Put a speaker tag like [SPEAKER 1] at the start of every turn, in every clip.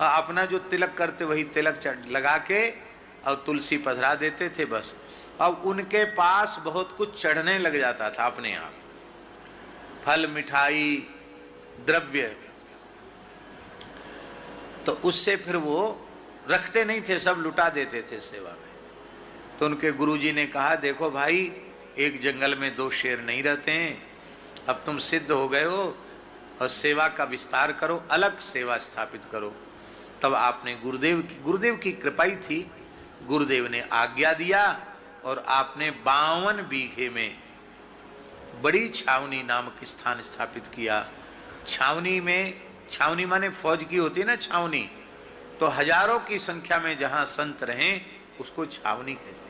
[SPEAKER 1] अपना जो तिलक करते वही तिलक लगा के और तुलसी पधरा देते थे बस। अब उनके पास बहुत कुछ चढ़ने लग जाता था अपने आप, फल मिठाई द्रव्य, तो उससे फिर वो रखते नहीं थे, सब लुटा देते थे सेवा में। तो उनके गुरुजी ने कहा देखो भाई, एक जंगल में दो शेर नहीं रहते हैं, अब तुम सिद्ध हो गए हो और सेवा का विस्तार करो, अलग सेवा स्थापित करो। तब आपने गुरुदेव की कृपा ही थी, गुरुदेव ने आज्ञा दिया और आपने 52 बीघे में बड़ी छावनी नामक स्थान स्थापित किया। छावनी में, छावनी माने फौज की होती है ना छावनी, तो हजारों की संख्या में जहां संत रहें उसको छावनी कहते हैं।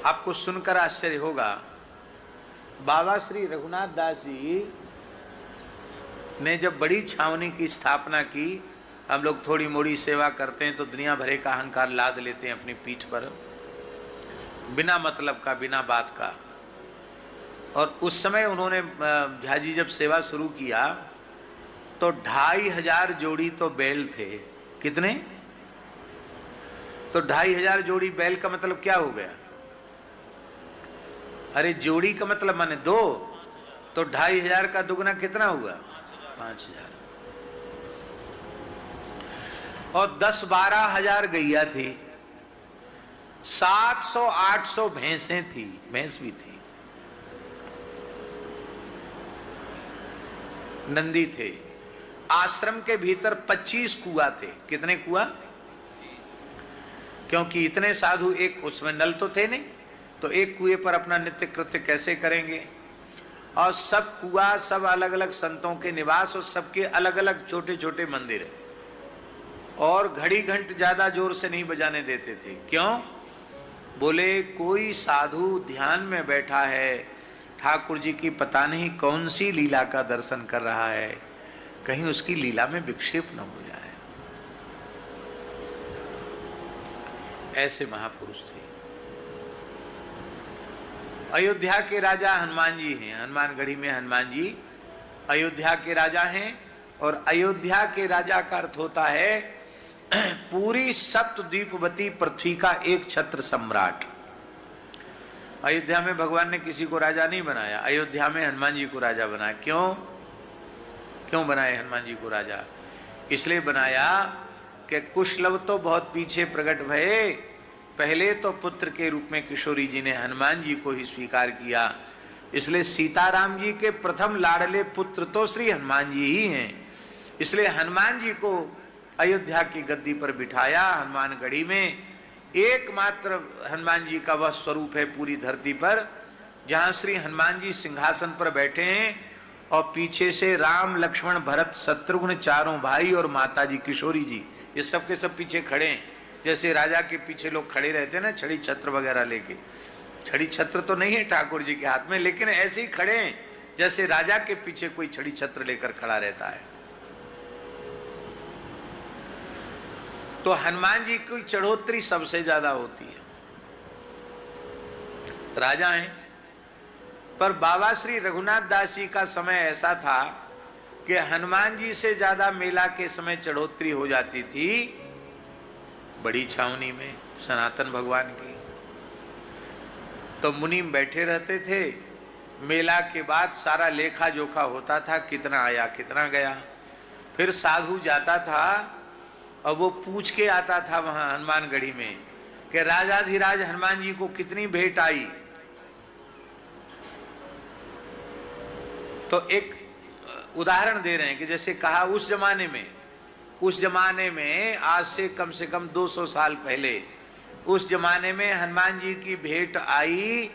[SPEAKER 1] आपको सुनकर आश्चर्य होगा, बाबा श्री रघुनाथ दास जी ने जब बड़ी छावनी की स्थापना की, हम लोग थोड़ी मोड़ी सेवा करते हैं तो दुनिया भरे का अहंकार लाद लेते हैं अपनी पीठ पर, बिना मतलब का, बिना बात का। और उस समय उन्होंने झा जी जब सेवा शुरू किया तो 2500 जोड़ी तो बैल थे। कितने? तो 2500 जोड़ी बैल का मतलब क्या हो गया? अरे जोड़ी का मतलब माने 2, तो 2500 का दुगना कितना हुआ? 5000। और 10-12 हजार गैया थी, 700-800 भैंसें थी, भैंस भी थी, नंदी थे। आश्रम के भीतर 25 कुआं थे। कितने कुआं? क्योंकि इतने साधु, एक उसमें नल तो थे नहीं, तो एक कुएं पर अपना नित्य कृत्य कैसे करेंगे। और सब कुआं, सब अलग अलग संतों के निवास और सबके अलग अलग छोटे छोटे मंदिर है। और घड़ी घंट ज्यादा जोर से नहीं बजाने देते थे। क्यों? बोले कोई साधु ध्यान में बैठा है, ठाकुर जी की पता नहीं कौन सी लीला का दर्शन कर रहा है, कहीं उसकी लीला में विक्षेप न हो जाए। ऐसे महापुरुष थे। अयोध्या के राजा हनुमान जी हैं। हनुमानगढ़ी में हनुमान जी अयोध्या के राजा हैं। और अयोध्या के राजा का अर्थ होता है पूरी सप्तद्वीपवती पृथ्वी का एक छत्र सम्राट। अयोध्या में भगवान ने किसी को राजा नहीं बनाया, अयोध्या में हनुमान जी को राजा बनाया। क्यों बनाए हनुमान जी को राजा? इसलिए बनाया कि कुशलव तो बहुत पीछे प्रकट भये, पहले तो पुत्र के रूप में किशोरी जी ने हनुमान जी को ही स्वीकार किया। इसलिए सीताराम जी के प्रथम लाडले पुत्र तो श्री हनुमान जी ही हैं। इसलिए हनुमान जी को अयोध्या की गद्दी पर बिठाया। हनुमानगढ़ी में एकमात्र हनुमान जी का वह स्वरूप है पूरी धरती पर, जहां श्री हनुमान जी सिंहासन पर बैठे हैं और पीछे से राम लक्ष्मण भरत शत्रुघ्न चारों भाई और माता जी किशोरी जी, ये सब के सब पीछे खड़े हैं। जैसे राजा के पीछे लोग खड़े रहते हैं ना, छड़ी छत्र वगैरह लेके। छड़ी छत्र तो नहीं है ठाकुर जी के हाथ में, लेकिन ऐसे ही खड़े हैं जैसे राजा के पीछे कोई छड़ी छत्र लेकर खड़ा रहता है। तो हनुमान जी की चढ़ोतरी सबसे ज्यादा होती है। राजा हैं, पर बाबा श्री रघुनाथ दास जी का समय ऐसा था कि हनुमान जी से ज्यादा मेला के समय चढ़ोतरी हो जाती थी बड़ी छावनी में सनातन भगवान की। तो मुनीम बैठे रहते थे, मेला के बाद सारा लेखा जोखा होता था, कितना आया कितना गया। फिर साधु जाता था और वो पूछ के आता था वहां हनुमानगढ़ी में कि राजाधिराज हनुमान जी को कितनी भेंट आई। तो एक उदाहरण दे रहे हैं कि जैसे कहा उस जमाने में आज से कम 200 साल पहले, उस जमाने में हनुमान जी की भेंट आई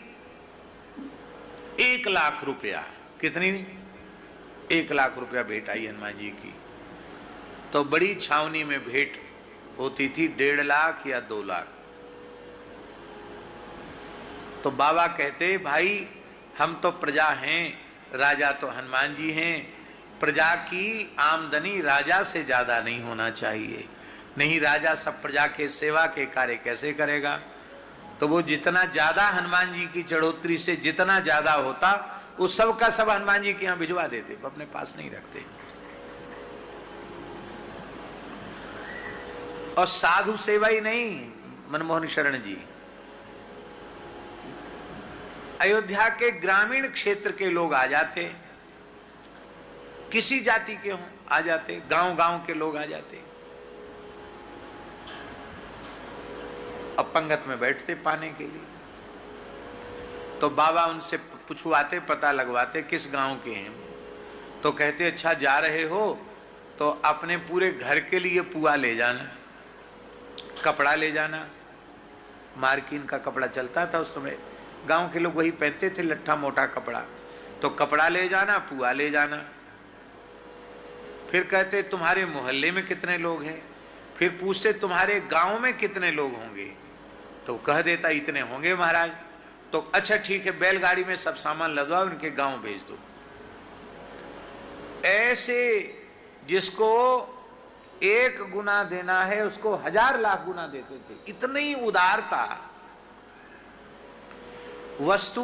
[SPEAKER 1] 1 लाख रुपया। कितनी? 1 लाख रुपया भेंट आई हनुमान जी की। तो बड़ी छावनी में भेंट होती थी 1.5 लाख या 2 लाख। तो बाबा कहते भाई हम तो प्रजा हैं, राजा तो हनुमान जी हैं। प्रजा की आमदनी राजा से ज्यादा नहीं होना चाहिए, नहीं राजा सब प्रजा के सेवा के कार्य कैसे करेगा। तो वो जितना ज्यादा हनुमान जी की चढ़ोतरी से जितना ज्यादा होता, वो सब का सब हनुमान जी के यहाँ भिजवा देते, अपने पास नहीं रखते। और साधु सेवा ही नहीं, मनमोहन शरण जी अयोध्या के ग्रामीण क्षेत्र के लोग आ जाते, किसी जाति के हों आ जाते, गांव गांव के लोग आ जाते, अब पंगत में बैठते पाने के लिए। तो बाबा उनसे पूछवाते, पता लगवाते किस गांव के हैं। तो कहते अच्छा जा रहे हो तो अपने पूरे घर के लिए पुआ ले जाना, कपड़ा ले जाना। मार्किन का कपड़ा चलता था उस समय, गांव के लोग वही पहनते थे, लट्ठा मोटा कपड़ा। तो कपड़ा ले जाना, पुआ ले जाना। फिर कहते तुम्हारे मोहल्ले में कितने लोग हैं। फिर पूछते तुम्हारे गांव में कितने लोग होंगे। तो कह देता इतने होंगे महाराज। तो अच्छा ठीक है, बैलगाड़ी में सब सामान लदवाओ, उनके गांव भेज दो। ऐसे जिसको 1 गुना देना है उसको 1000 लाख गुना देते थे, इतनी उदारता। वस्तु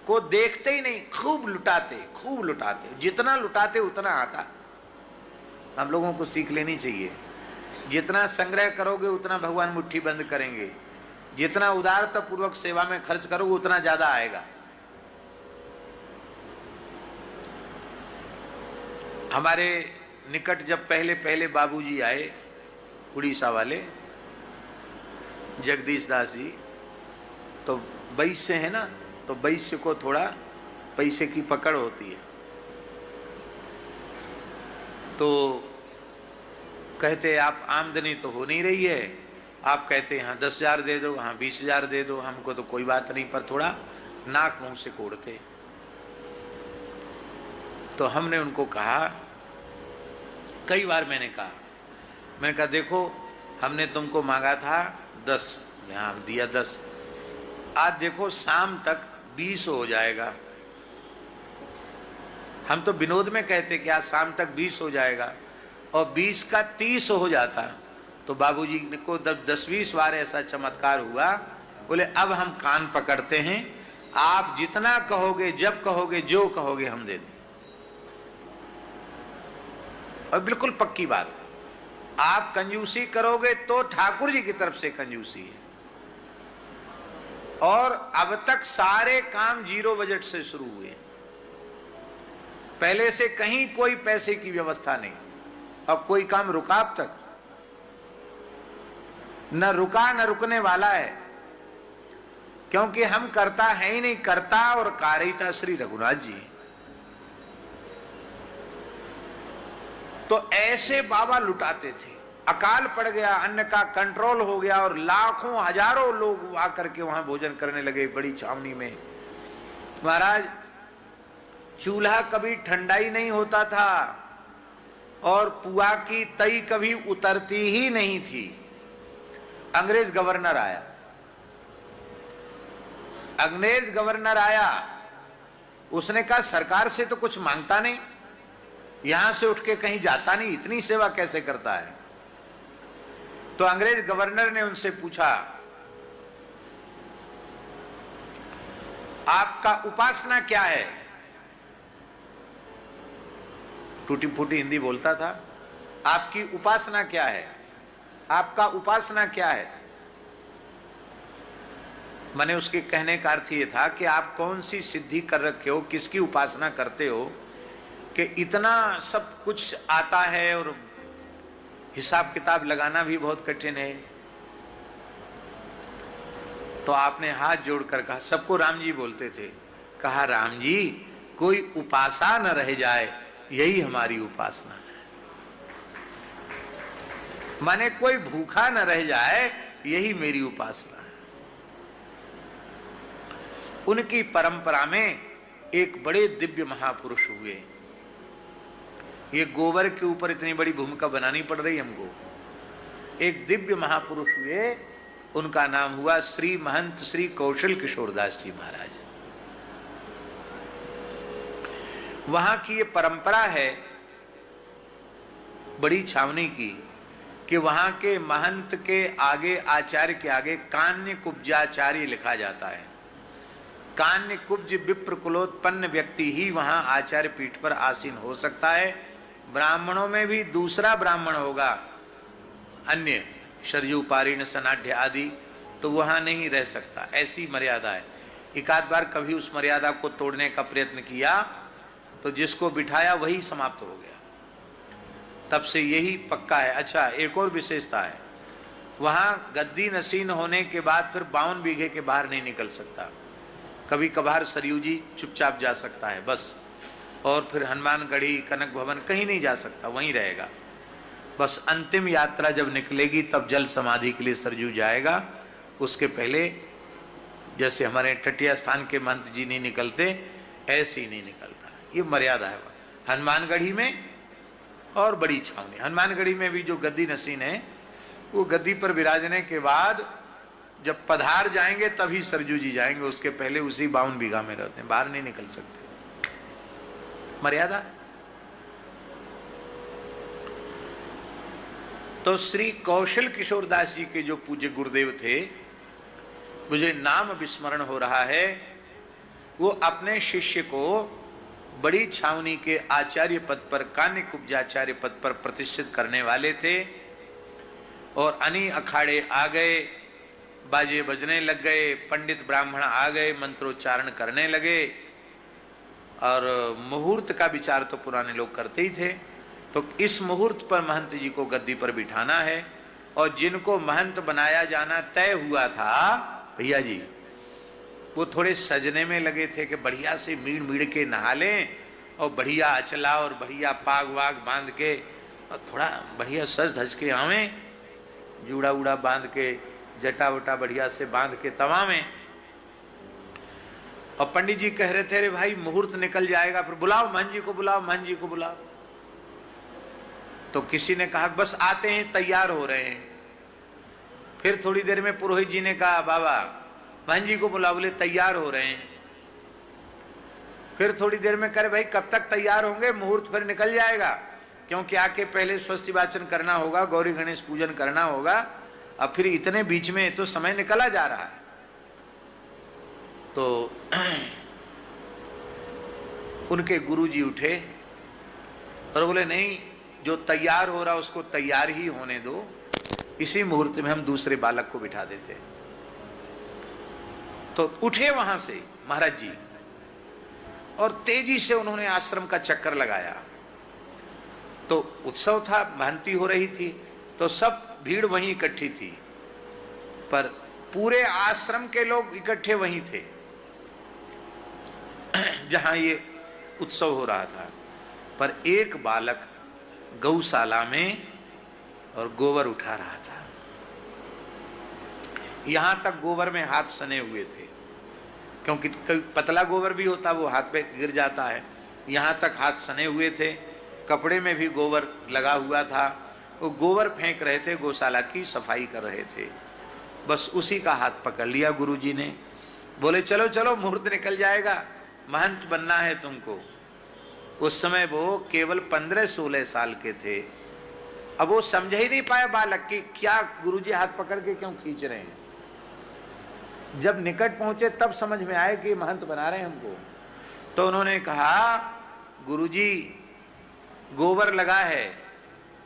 [SPEAKER 1] को देखते ही नहीं, खूब लुटाते, खूब लुटाते, जितना लुटाते उतना आता। हम लोगों को सीख लेनी चाहिए, जितना संग्रह करोगे उतना भगवान मुट्ठी बंद करेंगे, जितना उदारता पूर्वक सेवा में खर्च करोगे उतना ज्यादा आएगा। हमारे निकट जब पहले पहले बाबूजी आए, उड़ीसा वाले जगदीश दास जी, तो वैश्य है ना, तो वैश्य को थोड़ा पैसे की पकड़ होती है। तो कहते आप आमदनी तो हो नहीं रही है, आप कहते यहाँ 10,000 दे दो, हाँ 20,000 दे दो, हमको तो कोई बात नहीं, पर थोड़ा नाक मुंह से कोड़ते। तो हमने उनको कहा, कई बार मैंने कहा देखो हमने तुमको मांगा था 10, यहाँ दिया 10, आज देखो शाम तक 20 हो जाएगा। हम तो विनोद में कहते कि आज शाम तक 20 हो जाएगा, और 20 का 30 हो जाता। तो बाबूजी को 10-20 बार ऐसा चमत्कार हुआ, बोले अब हम कान पकड़ते हैं, आप जितना कहोगे, जब कहोगे, जो कहोगे हम दे दें। और बिल्कुल पक्की बात, आप कंजूसी करोगे तो ठाकुर जी की तरफ से कंजूसी है। और अब तक सारे काम 0 बजट से शुरू हुए, पहले से कहीं कोई पैसे की व्यवस्था नहीं, और कोई काम रुका अब तक, न रुका न रुकने वाला है, क्योंकि हम करता है ही नहीं, करता और कारिता श्री रघुनाथ जी। तो ऐसे बाबा लुटाते थे। अकाल पड़ गया, अन्न का कंट्रोल हो गया, और लाखों हजारों लोग आकर के वहां भोजन करने लगे बड़ी छावनी में। महाराज चूल्हा कभी ठंडा ही नहीं होता था, और पुआ की तई कभी उतरती ही नहीं थी। अंग्रेज गवर्नर आया, अंग्रेज गवर्नर आया, उसने कहा सरकार से तो कुछ मांगता नहीं, यहां से उठ के कहीं जाता नहीं, इतनी सेवा कैसे करता है। तो अंग्रेज गवर्नर ने उनसे पूछा, आपका उपासना क्या है। टूटी फूटी हिंदी बोलता था, आपकी उपासना क्या है, आपका उपासना क्या है। मैंने उसके कहने का अर्थ ये था कि आप कौन सी सिद्धि कर रखे हो, किसकी उपासना करते हो कि इतना सब कुछ आता है, और हिसाब किताब लगाना भी बहुत कठिन है। तो आपने हाथ जोड़कर कहा, सबको राम जी बोलते थे, कहा राम जी कोई उपासना न रह जाए, यही हमारी उपासना है। माने कोई भूखा न रह जाए, यही मेरी उपासना है। उनकी परंपरा में एक बड़े दिव्य महापुरुष हुए। ये गोबर के ऊपर इतनी बड़ी भूमिका बनानी पड़ रही हमको। एक दिव्य महापुरुष हुए, उनका नाम हुआ श्री महंत श्री कौशल किशोरदास जी महाराज। वहां की ये परंपरा है बड़ी छावनी की, कि वहां के महंत के आगे, आचार्य के आगे कान्य कुब्जाचार्य लिखा जाता है। कान्य कुब्ज विप्र कुलोत्पन्न व्यक्ति ही वहां आचार्य पीठ पर आसीन हो सकता है। ब्राह्मणों में भी दूसरा ब्राह्मण होगा अन्य, सरयू पारीण सनाढ़ आदि, तो वहाँ नहीं रह सकता, ऐसी मर्यादा है। एक आध बार कभी उस मर्यादा को तोड़ने का प्रयत्न किया तो जिसको बिठाया वही समाप्त हो गया। तब से यही पक्का है। अच्छा, एक और विशेषता है, वहाँ गद्दी नसीन होने के बाद फिर 52 बीघे के बाहर नहीं निकल सकता। कभी कभार सरयू जी चुपचाप जा सकता है बस, और फिर हनुमानगढ़ी, कनक भवन कहीं नहीं जा सकता, वहीं रहेगा बस। अंतिम यात्रा जब निकलेगी तब जल समाधि के लिए सरयू जाएगा। उसके पहले जैसे हमारे तटीय स्थान के महंत जी नहीं निकलते, ऐसे ही नहीं निकलता। ये मर्यादा है हनुमानगढ़ी में और बड़ी छावनी। हनुमानगढ़ी में भी जो गद्दी नसीन है वो गद्दी पर विराजने के बाद जब पधार जाएंगे तभी सरजू जी जाएंगे, उसके पहले उसी 52 बीघा में रहते हैं, बाहर नहीं निकल सकते, मर्यादा। तो श्री कौशल किशोर दास जी के जो पूज्य गुरुदेव थे, मुझे नाम विस्मरण हो रहा है, वो अपने शिष्य को बड़ी छावनी के आचार्य पद पर, कान्य कुब्जाचार्य पद पर प्रतिष्ठित करने वाले थे। और अनी अखाड़े आ गए, बाजे बजने लग गए, पंडित ब्राह्मण आ गए, मंत्रोच्चारण करने लगे, और मुहूर्त का विचार तो पुराने लोग करते ही थे। तो इस मुहूर्त पर महंत जी को गद्दी पर बिठाना है, और जिनको महंत बनाया जाना तय हुआ था भैया जी, वो थोड़े सजने में लगे थे कि बढ़िया से मीड़ मीड़ के नहा लें, और बढ़िया अचला और बढ़िया पाग वाग बांध के, और थोड़ा बढ़िया सज धज के आवें, जूड़ा उड़ा बांध के, जटा वटा बढ़िया से बांध के तवा में। और पंडित जी कह रहे थे, अरे भाई मुहूर्त निकल जाएगा, फिर बुलाओ महंत जी को, बुलाओ महंत जी को बुलाओ। तो किसी ने कहा बस आते हैं, तैयार हो रहे हैं। फिर थोड़ी देर में पुरोहित जी ने कहा, बाबा महंत जी को बुलाओ, बोले तैयार हो रहे हैं। फिर थोड़ी देर में करे, भाई कब तक तैयार होंगे, मुहूर्त फिर निकल जाएगा, क्योंकि आके पहले स्वस्ति वाचन करना होगा, गौरी गणेश पूजन करना होगा, अब फिर इतने बीच में तो समय निकला जा रहा है। तो उनके गुरुजी उठे और बोले नहीं, जो तैयार हो रहा उसको तैयार ही होने दो, इसी मुहूर्त में हम दूसरे बालक को बिठा देते। तो उठे वहां से महाराज जी, और तेजी से उन्होंने आश्रम का चक्कर लगाया। तो उत्सव था, महंती हो रही थी, तो सब भीड़ वहीं इकट्ठी थी, पर पूरे आश्रम के लोग इकट्ठे वहीं थे जहां ये उत्सव हो रहा था। पर एक बालक गौशाला में और गोबर उठा रहा था। यहां तक गोबर में हाथ सने हुए थे, क्योंकि कभी पतला गोबर भी होता, वो हाथ पे गिर जाता है। यहां तक हाथ सने हुए थे, कपड़े में भी गोबर लगा हुआ था। वो गोबर फेंक रहे थे, गौशाला की सफाई कर रहे थे। बस उसी का हाथ पकड़ लिया गुरुजी ने, बोले चलो चलो मुहूर्त निकल जाएगा, महंत बनना है तुमको। उस समय वो केवल 15-16 साल के थे। अब वो समझ ही नहीं पाया बालक कि क्या गुरुजी हाथ पकड़ के क्यों खींच रहे हैं। जब निकट पहुंचे तब समझ में आए कि महंत बना रहे हैं हमको। तो उन्होंने कहा, गुरुजी गोबर लगा है।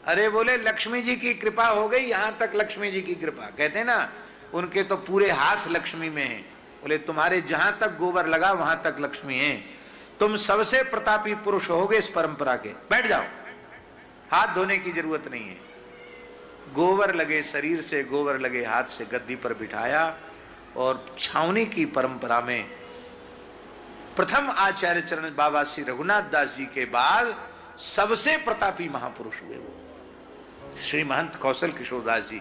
[SPEAKER 1] अरे बोले लक्ष्मी जी की कृपा हो गई, यहां तक लक्ष्मी जी की कृपा। कहते ना उनके तो पूरे हाथ लक्ष्मी में हैं। बोले तुम्हारे जहां तक गोबर लगा वहां तक लक्ष्मी है, तुम सबसे प्रतापी पुरुष होगे इस परंपरा के, बैठ जाओ, हाथ धोने की जरूरत नहीं है। गोबर लगे शरीर से, गोबर लगे हाथ से, गद्दी पर बिठाया। और छावनी की परंपरा में प्रथम आचार्य चरण बाबा श्री रघुनाथ दास जी के बाद सबसे प्रतापी महापुरुष हुए वो श्री महंत कौशल किशोर दास जी।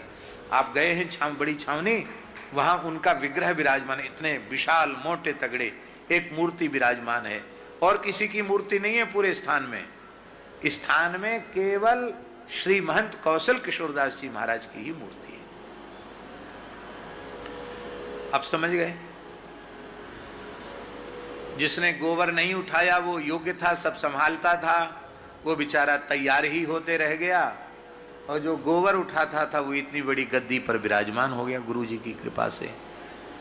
[SPEAKER 1] आप गए हैं बड़ी छावनी, वहां उनका विग्रह विराजमान, इतने विशाल मोटे तगड़े, एक मूर्ति विराजमान है, और किसी की मूर्ति नहीं है पूरे स्थान में। स्थान में केवल श्री महंत कौशल किशोर दास जी महाराज की ही मूर्ति है। अब समझ गए? जिसने गोबर नहीं उठाया वो योग्य था, सब संभालता था, वो बेचारा तैयार ही होते रह गया, और जो गोबर उठाता था वो इतनी बड़ी गद्दी पर विराजमान हो गया गुरु जी की कृपा से।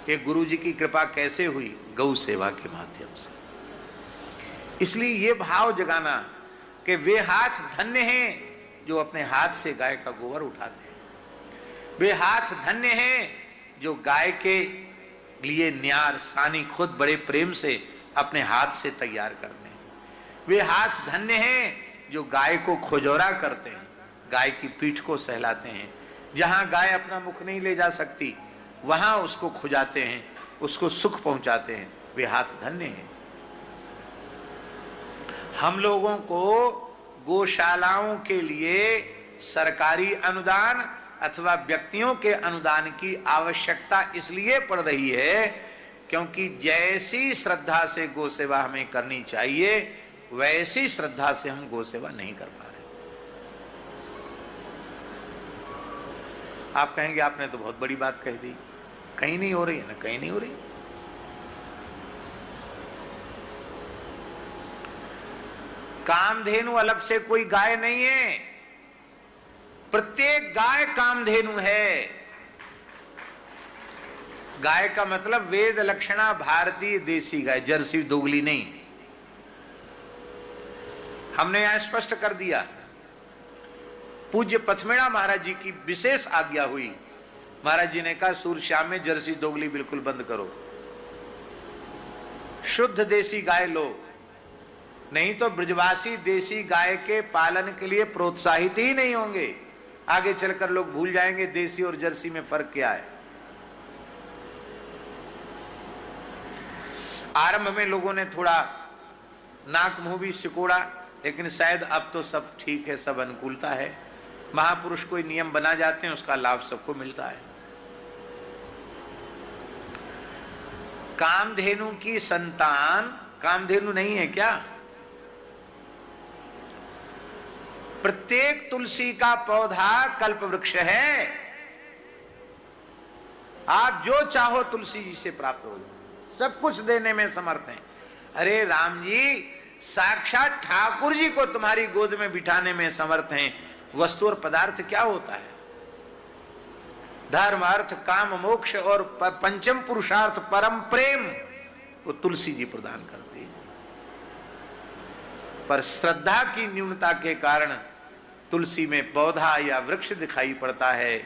[SPEAKER 1] ये गुरु जी की कृपा कैसे हुई? गौ सेवा के माध्यम से। इसलिए ये भाव जगाना कि वे हाथ धन्य हैं जो अपने हाथ से गाय का गोबर उठाते हैं। वे हाथ धन्य हैं जो गाय के लिए न्यार सानी खुद बड़े प्रेम से अपने हाथ से तैयार करते हैं। वे हाथ धन्य हैं जो गाय को खुजौरा करते हैं, गाय की पीठ को सहलाते हैं। जहां गाय अपना मुख नहीं ले जा सकती वहां उसको खुजाते हैं, उसको सुख पहुंचाते हैं। वे हाथ धन्य हैं। हम लोगों को गौशालाओं के लिए सरकारी अनुदान अथवा व्यक्तियों के अनुदान की आवश्यकता इसलिए पड़ रही है क्योंकि जैसी श्रद्धा से गौ सेवा हमें करनी चाहिए वैसी श्रद्धा से हम गौ सेवा नहीं कर पा रहे। आप कहेंगे आपने तो बहुत बड़ी बात कह दी, कहीं नहीं हो रही है ना, कहीं नहीं हो रही। कामधेनु अलग से कोई गाय नहीं है, प्रत्येक गाय कामधेनु है। गाय का मतलब वेद लक्षणा भारतीय देसी गाय, जर्सी दोगली नहीं। हमने यहां स्पष्ट कर दिया। पूज्य पथमेड़ा महाराज जी की विशेष आज्ञा हुई। महाराज जी ने कहा सूरश्याम में जर्सी दोगली बिल्कुल बंद करो, शुद्ध देसी गाय लो, नहीं तो ब्रजवासी देसी गाय के पालन के लिए प्रोत्साहित ही नहीं होंगे। आगे चलकर लोग भूल जाएंगे देसी और जर्सी में फर्क क्या है। आरंभ में लोगों ने थोड़ा नाक मुंह भी सिकोड़ा, लेकिन शायद अब तो सब ठीक है, सब अनुकूलता है। महापुरुष कोई नियम बना जाते हैं, उसका लाभ सबको मिलता है। कामधेनु की संतान कामधेनु नहीं है क्या? प्रत्येक तुलसी का पौधा कल्प वृक्ष है। आप जो चाहो तुलसी जी से प्राप्त हो, सब कुछ देने में समर्थ हैं। अरे राम जी साक्षात ठाकुर जी को तुम्हारी गोद में बिठाने में समर्थ हैं। वस्तु और पदार्थ क्या होता है? धर्म अर्थ काम मोक्ष और पंचम पुरुषार्थ परम प्रेम वो तुलसी जी प्रदान करती है। पर श्रद्धा की न्यूनता के कारण तुलसी में पौधा या वृक्ष दिखाई पड़ता है।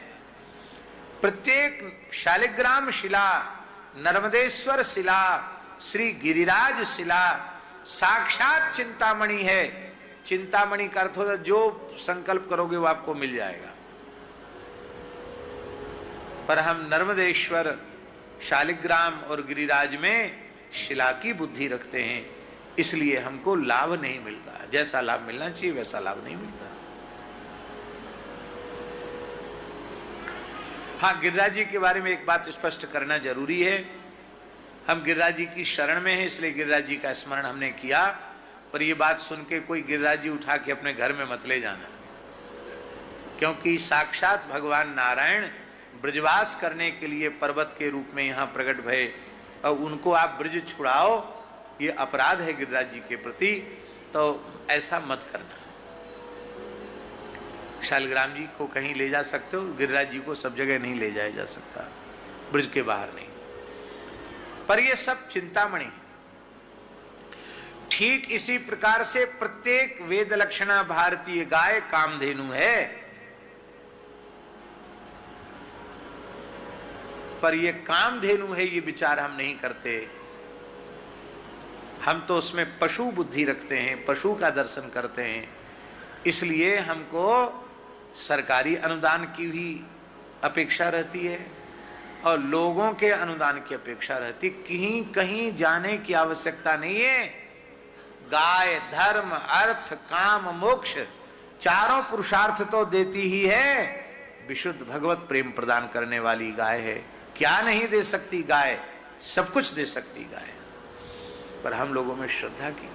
[SPEAKER 1] प्रत्येक शालिग्राम शिला, नर्मदेश्वर शिला, श्री गिरिराज शिला साक्षात चिंतामणि है। चिंतामणि का अर्थ होता है जो संकल्प करोगे वो आपको मिल जाएगा। पर हम नर्मदेश्वर, शालिग्राम और गिरिराज में शिला की बुद्धि रखते हैं, इसलिए हमको लाभ नहीं मिलता। जैसा लाभ मिलना चाहिए वैसा लाभ नहीं मिलता। हाँ, गिरिराज जी के बारे में एक बात स्पष्ट करना जरूरी है। हम गिरिराज जी की शरण में हैं, इसलिए गिरिराज जी का स्मरण हमने किया। पर यह बात सुन के कोई गिरिराज जी उठा के अपने घर में मत ले जाना, क्योंकि साक्षात भगवान नारायण ब्रजवास करने के लिए पर्वत के रूप में यहाँ प्रकट भये और उनको आप ब्रज छुड़ाओ, ये अपराध है गिरिराज जी के प्रति। तो ऐसा मत करना। शालिग्राम जी को कहीं ले जा सकते हो, गिरिराज जी को सब जगह नहीं ले जाया जा सकता, ब्रज के बाहर नहीं। पर ये सब चिंतामणि। ठीक इसी प्रकार से प्रत्येक वेद लक्षणा भारतीय गाय कामधेनु है। पर ये कामधेनु है ये विचार हम नहीं करते। हम तो उसमें पशु बुद्धि रखते हैं, पशु का दर्शन करते हैं। इसलिए हमको सरकारी अनुदान की भी अपेक्षा रहती है और लोगों के अनुदान की अपेक्षा रहती। कहीं कहीं जाने की आवश्यकता नहीं है। गाय धर्म अर्थ काम मोक्ष चारों पुरुषार्थ तो देती ही है। विशुद्ध भगवत प्रेम प्रदान करने वाली गाय है। क्या नहीं दे सकती गाय? सब कुछ दे सकती गाय। पर हम लोगों में श्रद्धा की